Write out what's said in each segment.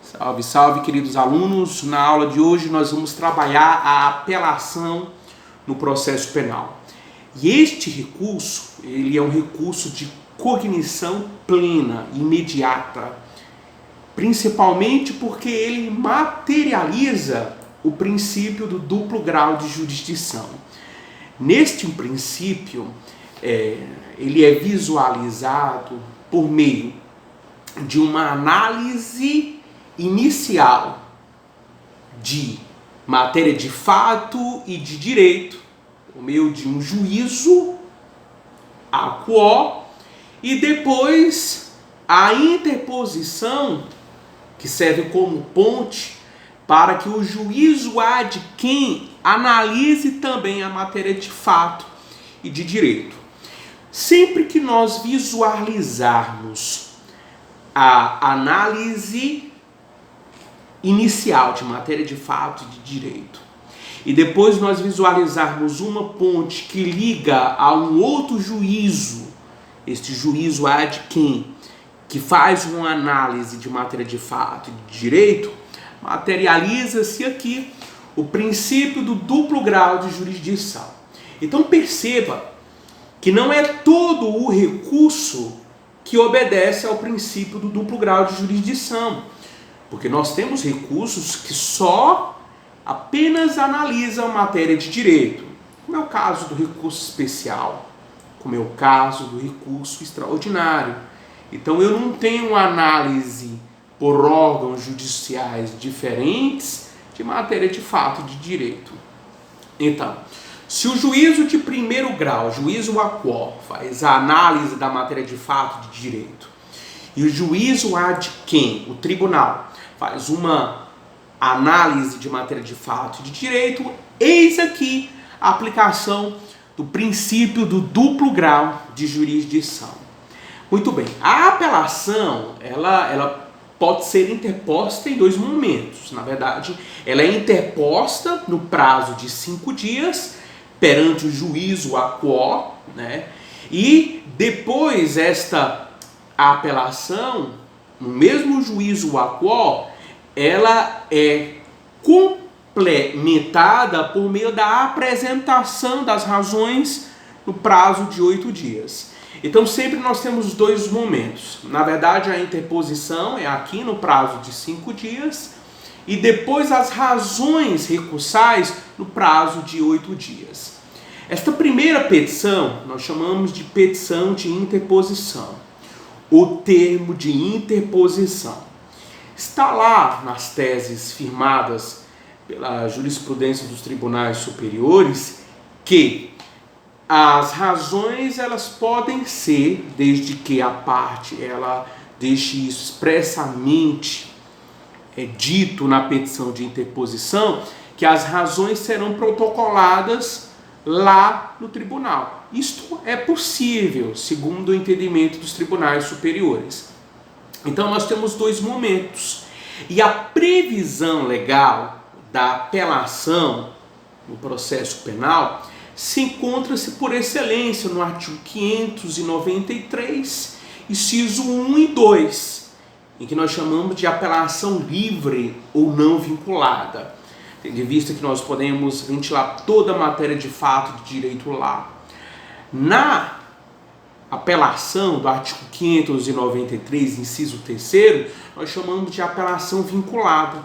Salve, salve, queridos alunos. Na aula de hoje nós vamos trabalhar a apelação no processo penal. E este recurso, ele é um recurso de cognição plena, imediata, principalmente porque ele materializa o princípio do duplo grau de jurisdição. Neste princípio, ele é visualizado por meio de uma análise inicial de matéria de fato e de direito, por meio de um juízo acuó, e depois a interposição, que serve como ponte para que o juízo ad quem analise também a matéria de fato e de direito. Sempre que nós visualizarmos a análise inicial de matéria de fato e de direito, e depois nós visualizarmos uma ponte que liga a um outro juízo, este juízo ad quem, que faz uma análise de matéria de fato e de direito, materializa-se aqui o princípio do duplo grau de jurisdição. Então perceba que não é todo o recurso que obedece ao princípio do duplo grau de jurisdição, porque nós temos recursos que só apenas analisam matéria de direito, como é o caso do recurso especial, como é o caso do recurso extraordinário. Então eu não tenho análise por órgãos judiciais diferentes de matéria de fato e de direito. Então, se o juízo de primeiro grau, juízo acuó, faz a análise da matéria de fato e de direito, e o juízo ad quem, o tribunal, faz uma análise de matéria de fato e de direito, eis aqui a aplicação do princípio do duplo grau de jurisdição. Muito bem, a apelação, ela pode ser interposta em dois momentos. Na verdade, ela é interposta no prazo de 5 dias perante o juízo acuó, né? E depois esta apelação, no mesmo juízo acuó, ela é complementada por meio da apresentação das razões no prazo de 8 dias. Então sempre nós temos dois momentos. Na verdade, a interposição é aqui no prazo de 5 dias e depois as razões recursais no prazo de 8 dias. Esta primeira petição nós chamamos de petição de interposição. O termo de interposição está lá nas teses firmadas pela jurisprudência dos tribunais superiores que as razões elas podem ser, desde que a parte ela deixe isso expressamente dito na petição de interposição, que as razões serão protocoladas lá no tribunal. Isto é possível, segundo o entendimento dos tribunais superiores. Então nós temos dois momentos. E a previsão legal da apelação no processo penal se encontra-se por excelência no artigo 593, inciso 1 e 2, em que nós chamamos de apelação livre ou não vinculada, tendo em vista que nós podemos ventilar toda a matéria de fato de direito lá. Na apelação do artigo 593, inciso 3º, nós chamamos de apelação vinculada,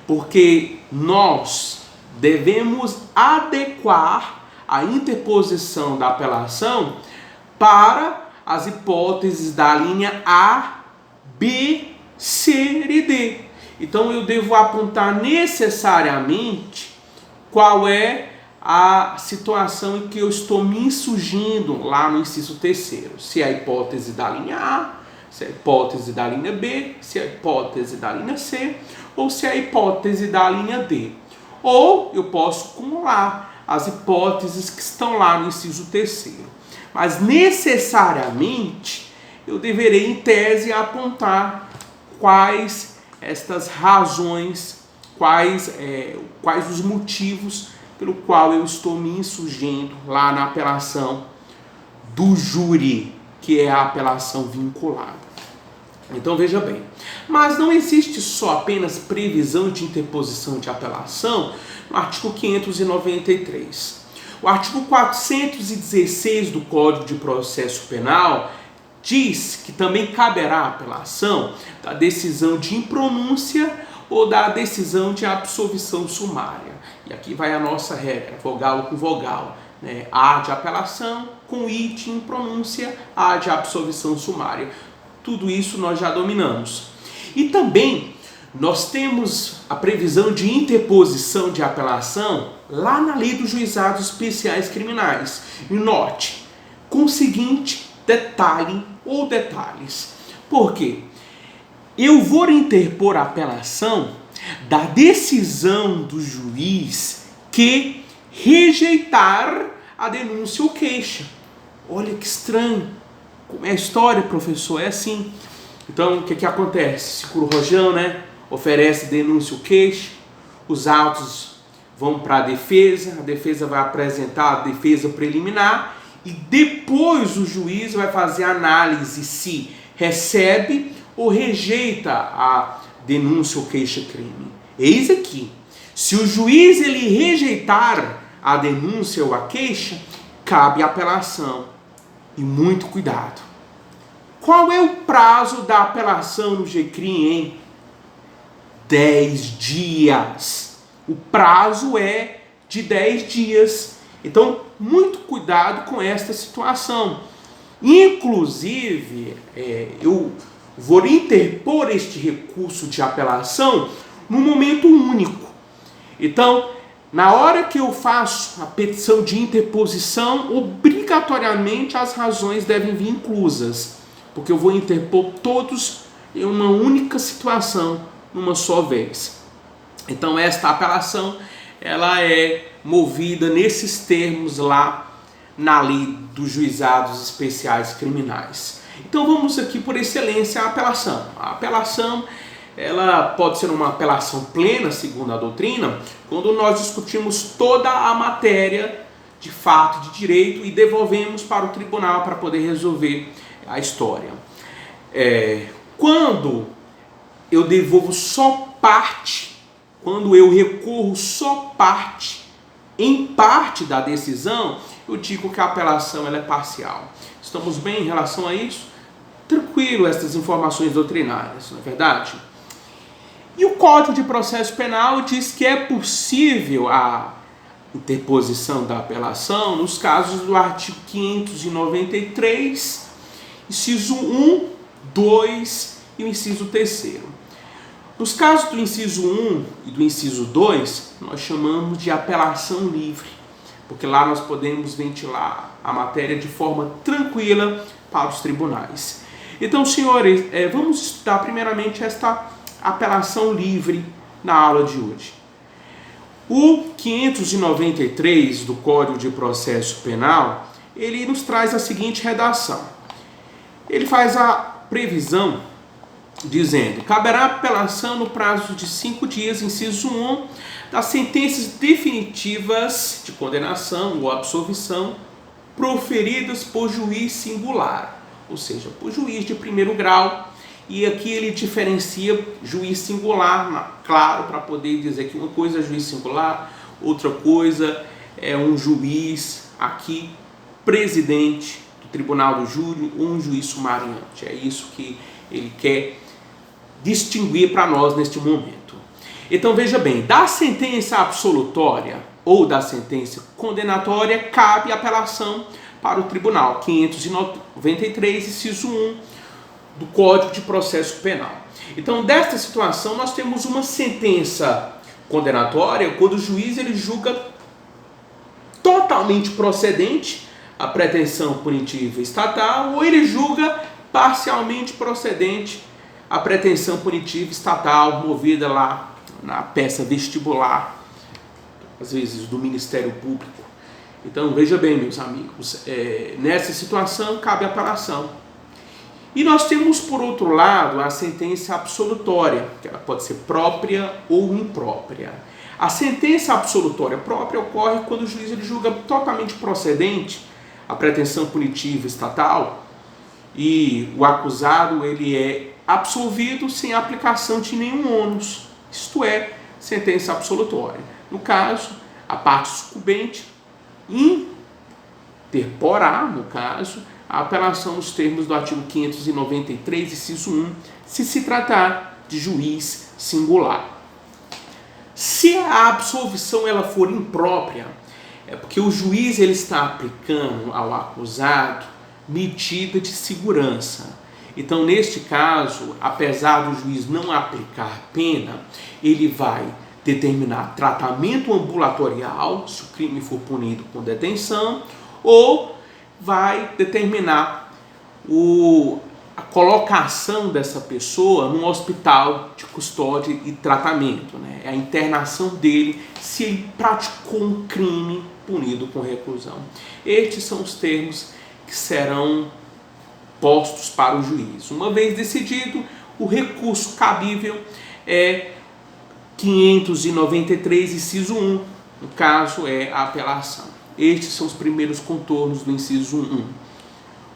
porque nós devemos adequar a interposição da apelação para as hipóteses da linha A, B, C e D. Então eu devo apontar necessariamente qual é a situação em que eu estou me insurgindo lá no inciso 3º. Se é a hipótese da linha A, se é a hipótese da linha B, se é a hipótese da linha C, ou se é a hipótese da linha D. Ou eu posso acumular as hipóteses que estão lá no inciso 3º. Mas necessariamente eu deverei, em tese, apontar quais estas razões, quais os motivos pelo qual eu estou me insurgindo lá na apelação do júri, que é a apelação vinculada. Então veja bem, mas não existe só apenas previsão de interposição de apelação no artigo 593. O artigo 416 do Código de Processo Penal diz que também caberá apelação da decisão de impronúncia ou da decisão de absolvição sumária. E aqui vai a nossa regra, vogal com vogal, né? A de apelação com I de impronúncia, A de absolvição sumária. Tudo isso nós já dominamos. E também nós temos a previsão de interposição de apelação lá na Lei dos Juizados Especiais Criminais. E note, com o seguinte detalhe ou detalhes. Por quê? Eu vou interpor a apelação da decisão do juiz que rejeitar a denúncia ou queixa. Olha que estranho. Como é a história, professor? É assim. Então, o que acontece? Segura o rojão, né? Oferece denúncia ou queixa. Os autos vão para a defesa vai apresentar a defesa preliminar e depois o juiz vai fazer a análise se recebe ou rejeita a denúncia ou queixa-crime. Eis aqui. Se o juiz ele rejeitar a denúncia ou a queixa, cabe apelação. E muito cuidado. Qual é o prazo da apelação no GCRIM, hein? 10 dias. O prazo é de 10 dias. Então, muito cuidado com esta situação. Inclusive, eu vou interpor este recurso de apelação num momento único. Então, na hora que eu faço a petição de interposição, obrigatoriamente as razões devem vir inclusas, porque eu vou interpor todos em uma única situação, numa só vez. Então esta apelação, ela é movida nesses termos lá na Lei dos Juizados Especiais Criminais. Então vamos aqui por excelência a apelação. A apelação ela pode ser uma apelação plena, segundo a doutrina, quando nós discutimos toda a matéria de fato, de direito e devolvemos para o tribunal para poder resolver a história. Quando eu devolvo só parte, quando eu recorro só parte, em parte da decisão, eu digo que a apelação ela é parcial. Estamos bem em relação a isso? Tranquilo essas informações doutrinárias, não é verdade? E o Código de Processo Penal diz que é possível a interposição da apelação nos casos do artigo 593, inciso 1, 2 e o inciso 3º. Nos casos do inciso 1 e do inciso 2, nós chamamos de apelação livre, porque lá nós podemos ventilar a matéria de forma tranquila para os tribunais. Então, senhores, vamos estudar primeiramente esta apelação livre na aula de hoje. O 593 do Código de Processo Penal, ele nos traz a seguinte redação. Ele faz a previsão dizendo: caberá apelação no prazo de 5 dias, inciso 1, das sentenças definitivas de condenação ou absolvição proferidas por juiz singular, ou seja, por juiz de primeiro grau. E aqui ele diferencia juiz singular, claro, para poder dizer que uma coisa é juiz singular, outra coisa é um juiz aqui, presidente do Tribunal do Júri, ou um juiz sumariante. É isso que ele quer distinguir para nós neste momento. Então veja bem, da sentença absolutória ou da sentença condenatória cabe apelação para o tribunal. 593, inciso 1 do Código de Processo Penal. Então, desta situação, nós temos uma sentença condenatória quando o juiz ele julga totalmente procedente a pretensão punitiva estatal ou ele julga parcialmente procedente a pretensão punitiva estatal movida lá na peça vestibular, às vezes do Ministério Público. Então, veja bem, meus amigos, nessa situação cabe apelação. E nós temos, por outro lado, a sentença absolutória, que ela pode ser própria ou imprópria. A sentença absolutória própria ocorre quando o juiz ele julga totalmente procedente a pretensão punitiva estatal e o acusado ele é absolvido sem aplicação de nenhum ônus, isto é, sentença absolutória. No caso, a parte sucumbente interporá, no caso, a apelação nos termos do artigo 593, inciso 1, se tratar de juiz singular. Se a absolvição ela for imprópria, é porque o juiz ele está aplicando ao acusado medida de segurança. Então, neste caso, apesar do juiz não aplicar pena, ele vai determinar tratamento ambulatorial, se o crime for punido com detenção, ou vai determinar a colocação dessa pessoa num hospital de custódia e tratamento, né? A internação dele se ele praticou um crime punido com reclusão. Estes são os termos que serão postos para o juiz. Uma vez decidido, o recurso cabível é 593, inciso 1, no caso é a apelação. Estes são os primeiros contornos do inciso 1.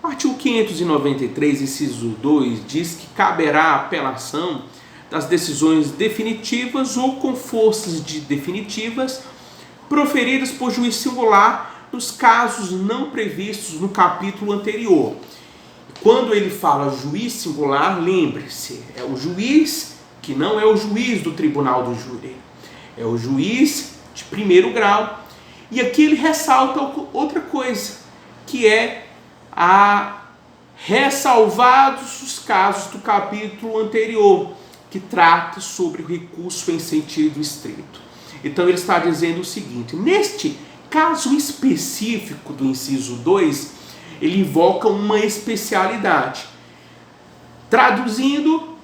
O artigo 593, inciso 2, diz que caberá a apelação das decisões definitivas ou com forças de definitivas proferidas por juiz singular nos casos não previstos no capítulo anterior. Quando ele fala juiz singular, lembre-se, é o juiz que não é o juiz do tribunal do júri, é o juiz de primeiro grau. E aqui ele ressalta outra coisa, que é ressalvados os casos do capítulo anterior, que trata sobre o recurso em sentido estrito. Então ele está dizendo o seguinte: neste caso específico do inciso 2, ele invoca uma especialidade, traduzindo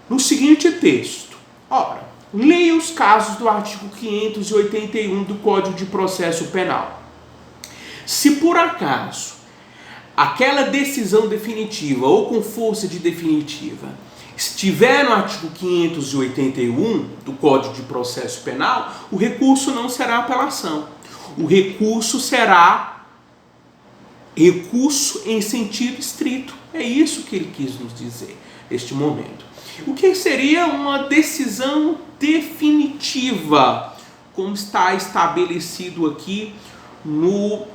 no seguinte texto. Ora, leia os casos do artigo 581 do Código de Processo Penal. Se por acaso aquela decisão definitiva ou com força de definitiva estiver no artigo 581 do Código de Processo Penal, o recurso não será apelação. O recurso será recurso em sentido estrito. É isso que ele quis nos dizer neste momento. O que seria uma decisão definitiva, como está estabelecido aqui no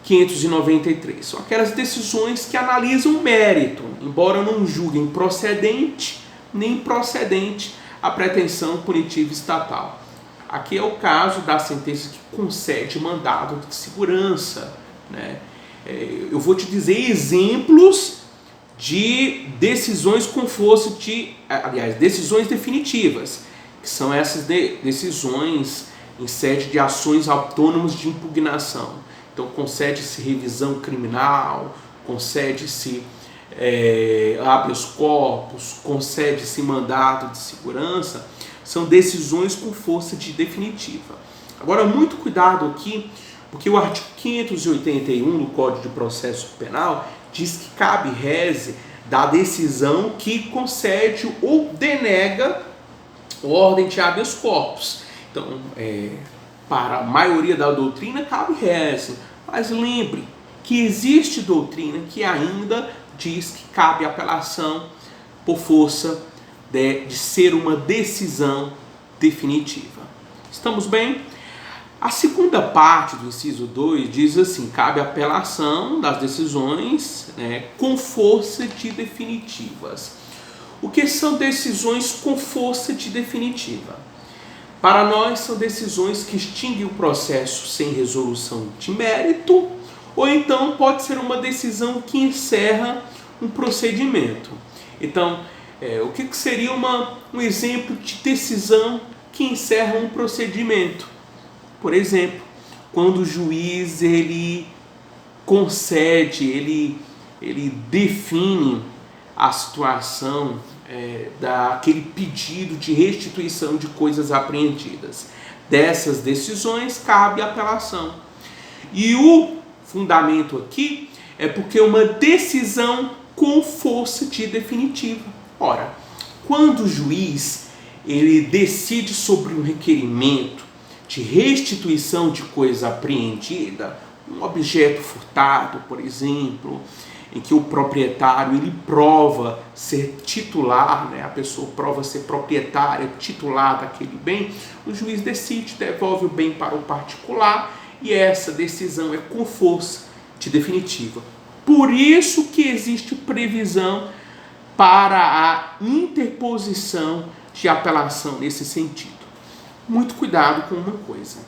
593. São aquelas decisões que analisam o mérito, embora não julguem procedente nem improcedente a pretensão punitiva estatal. Aqui é o caso da sentença que concede mandado de segurança, né? Eu vou te dizer exemplos de decisões com força de, aliás, decisões definitivas, que são essas decisões em sede de ações autônomas de impugnação. Então, concede-se revisão criminal, concede-se habeas corpus, concede-se mandado de segurança, são decisões com força de definitiva. Agora, muito cuidado aqui, porque o artigo 581 do Código de Processo Penal diz que cabe reze da decisão que concede ou denega ordem de habeas corpus. Então, para a maioria da doutrina, cabe reze. Mas lembre que existe doutrina que ainda diz que cabe apelação por força de ser uma decisão definitiva. Estamos bem? A segunda parte do inciso 2 diz assim: cabe apelação das decisões com força de definitivas. O que são decisões com força de definitiva? Para nós, são decisões que extinguem o processo sem resolução de mérito, ou então pode ser uma decisão que encerra um procedimento. Então, o que seria um exemplo de decisão que encerra um procedimento? Por exemplo, quando o juiz ele concede, ele define a situação daquele pedido de restituição de coisas apreendidas. Dessas decisões cabe apelação. E o fundamento aqui é porque é uma decisão com força de definitiva. Ora, quando o juiz ele decide sobre um requerimento de restituição de coisa apreendida, um objeto furtado, por exemplo, em que o proprietário ele prova ser titular, né? A pessoa prova ser proprietária, titular daquele bem, o juiz decide, devolve o bem para o particular e essa decisão é com força de definitiva. Por isso que existe previsão para a interposição de apelação nesse sentido. Muito cuidado com uma coisa.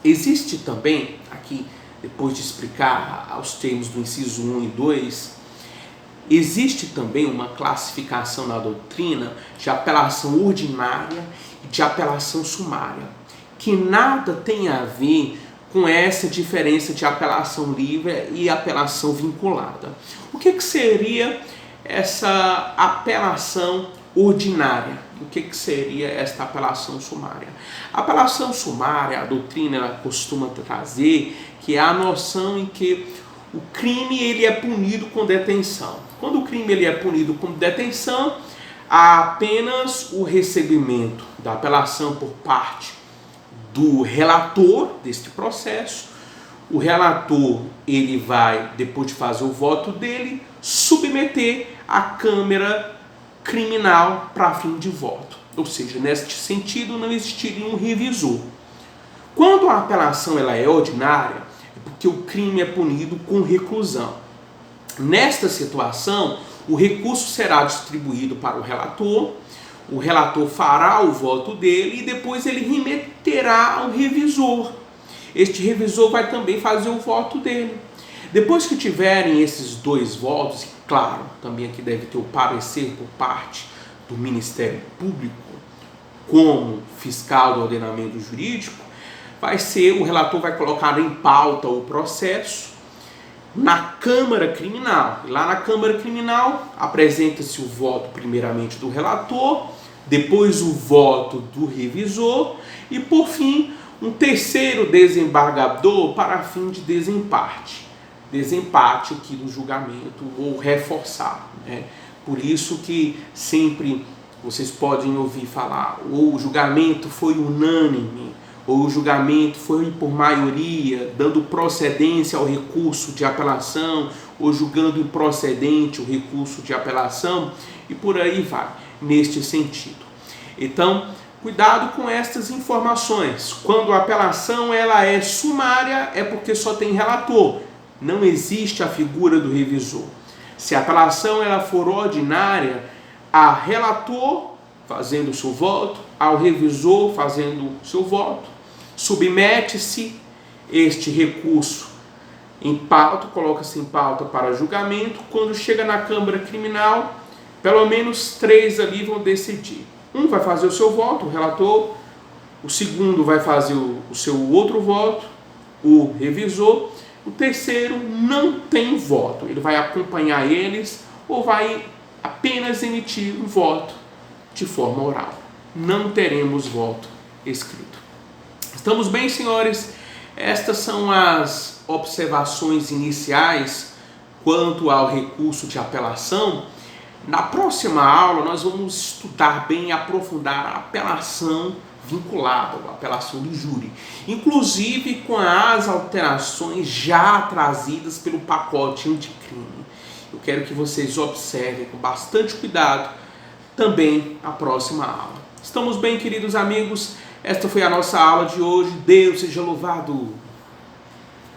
Existe também, aqui, depois de explicar os termos do inciso 1 e 2, existe também uma classificação na doutrina de apelação ordinária e de apelação sumária, que nada tem a ver com essa diferença de apelação livre e apelação vinculada. O que seria essa apelação ordinária? O que seria esta apelação sumária? A apelação sumária, a doutrina ela costuma trazer que é a noção em que o crime ele é punido com detenção. Quando o crime ele é punido com detenção, há apenas o recebimento da apelação por parte do relator deste processo. O relator ele vai, depois de fazer o voto dele, submeter a Câmara Criminal para fim de voto. Ou seja, neste sentido não existiria um revisor. Quando a apelação ela é ordinária, é porque o crime é punido com reclusão. Nesta situação, o recurso será distribuído para o relator fará o voto dele e depois ele remeterá ao revisor. Este revisor vai também fazer o voto dele. Depois que tiverem esses dois votos, claro, também aqui deve ter o parecer por parte do Ministério Público, como fiscal do ordenamento jurídico, o relator vai colocar em pauta o processo na Câmara Criminal. Lá na Câmara Criminal apresenta-se o voto primeiramente do relator, depois o voto do revisor e por fim um terceiro desembargador para fim de desempate aqui do julgamento ou reforçar, né? Por isso que sempre vocês podem ouvir falar ou o julgamento foi unânime ou o julgamento foi por maioria, dando procedência ao recurso de apelação, ou julgando improcedente o recurso de apelação, e por aí vai, neste sentido. Então, cuidado com estas informações. Quando a apelação ela é sumária, é porque só tem relator, não existe a figura do revisor. Se a apelação ela for ordinária, há relator fazendo o seu voto, ao revisor fazendo o seu voto, submete-se este recurso em pauta, coloca-se em pauta para julgamento. Quando chega na Câmara Criminal, pelo menos 3 ali vão decidir. Um vai fazer o seu voto, o relator, o segundo vai fazer o seu outro voto, o revisor, o terceiro não tem voto, ele vai acompanhar eles ou vai apenas emitir um voto de forma oral. Não teremos voto escrito. Estamos bem, senhores? Estas são as observações iniciais quanto ao recurso de apelação. Na próxima aula, nós vamos estudar bem e aprofundar a apelação vinculada, a apelação do júri, inclusive com as alterações já trazidas pelo pacote anticrime. Eu quero que vocês observem com bastante cuidado também a próxima aula. Estamos bem, queridos amigos? Esta foi a nossa aula de hoje. Deus seja louvado!